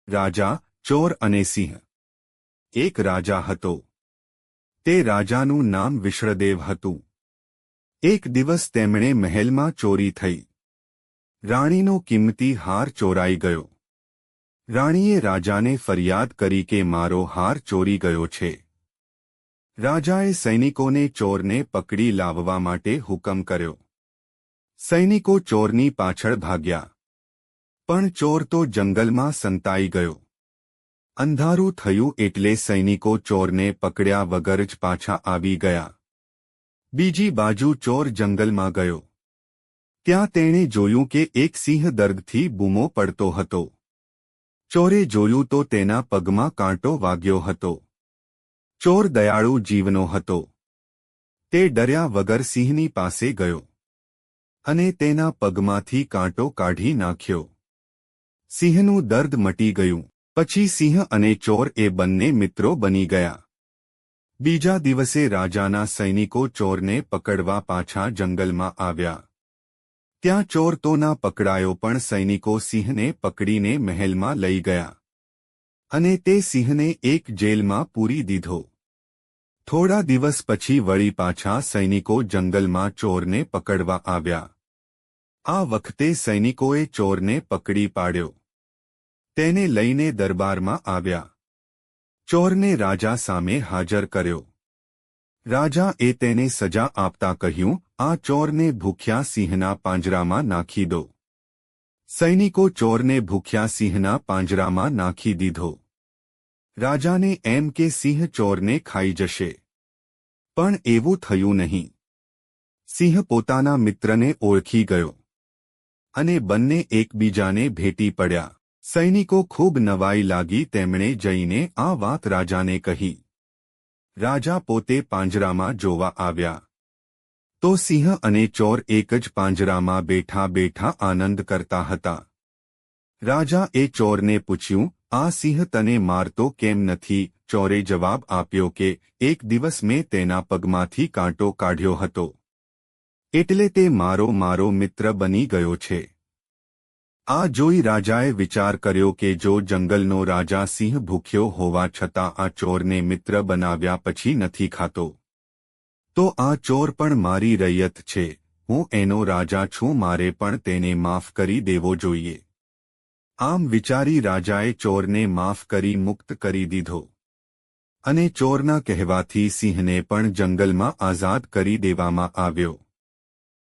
રાજા, ચોર અને સિંહ. એક રાજા હતો. તે રાજાનું નામ વિષ્ણુદેવ હતું. એક દિવસ તેમણે મહેલમાં ચોરી થઈ. રાણીનો કિંમતી હાર ચોરાઈ ગયો. રાણીએ રાજાને ફરિયાદ કરી કે મારો હાર ચોરી ગયો છે. રાજાએ સૈનિકોને ચોરને પકડી લાવવા માટે હુકમ કર્યો. સૈનિકો ચોરની પાછળ ભાગ્યા. પણ ચોર તો જંગલમાં સંતાઈ ગયો. અંધારું થયું એટલે સૈનિકો ચોરને પકડ્યા વગર જ પાછા આવી ગયા. બીજી બાજુ ચોર જંગલમાં ગયો. ત્યાં તેણે જોયું કે એક સિંહ દર્દથી બૂમો પડતો હતો. ચોરે જોયું તો તેના પગમાં કાંટો વાગ્યો હતો. ચોર દયાળુ જીવનો હતો. તે ડર્યા વગર સિંહની પાસે ગયો અને તેના પગમાંથી કાંટો કાઢી નાખ્યો. સિંહનું દર્દ મટી ગયું. પછી સિંહ અને ચોર એ બંને મિત્રો બની ગયા. બીજા દિવસે રાજાના સૈનિકો ચોરને પકડવા પાછા જંગલમાં આવ્યા. ત્યાં ચોર તો ના પકડાયો પણ સૈનિકો સિંહને પકડીને મહેલમાં લઈ ગયા અને તે સિંહને એક જેલમાં પૂરી દીધો. થોડા દિવસ પછી વળી પાછા સૈનિકો જંગલમાં ચોરને પકડવા આવ્યા. આ વખતે સૈનિકોએ ચોરને પકડી પાડ્યો. તેને લઈને દરબારમાં આવ્યા. ચોરને રાજા સામે હાજર કર્યો. રાજાએ તેને સજા આપતા કહ્યું, આ ચોરને ભૂખ્યા સિંહના પાંજરામાં નાખી દો. સૈનિકો ચોરને ભૂખ્યા સિંહના પાંજરામાં નાખી દીધો. રાજાને એમ કે સિંહ ચોરને ખાઈ જશે. પણ એવું થયું નહીં. સિંહ પોતાના મિત્રને ઓળખી ગયો અને બંને એકબીજાને ભેટી પડ્યા. સૈનિકો ખૂબ નવાઈ લાગી. તેમણે જઈને આ વાત રાજાને કહી. રાજા પોતે પાંજરામાં જોવા આવ્યા તો સિંહ અને ચોર એક જ પાંજરામાં બેઠા બેઠા આનંદ કરતા હતા. રાજાએ ચોરને પૂછ્યું, આ સિંહ તને મારતો કેમ નથી? ચોરે જવાબ આપ્યો કે એક દિવસ મેં તેના પગમાંથી કાંટો કાઢ્યો હતો એટલે તે મારો મિત્ર બની ગયો છે. આ જોઈ રાજાએ વિચાર કર્યો કે જો જંગલનો રાજા સિંહ ભૂખ્યો હોવા છતાં આ ચોરને મિત્ર બનાવ્યા પછી નથી ખાતો તો આ ચોર પણ મારી રૈયત છે. હું એનો રાજા છું. મારે પણ તેને માફ કરી દેવો જોઈએ. આમ વિચારી રાજાએ ચોરને માફ કરી મુક્ત કરી દીધો અને ચોરના કહેવાથી સિંહને પણ જંગલમાં આઝાદ કરી દેવામાં આવ્યો.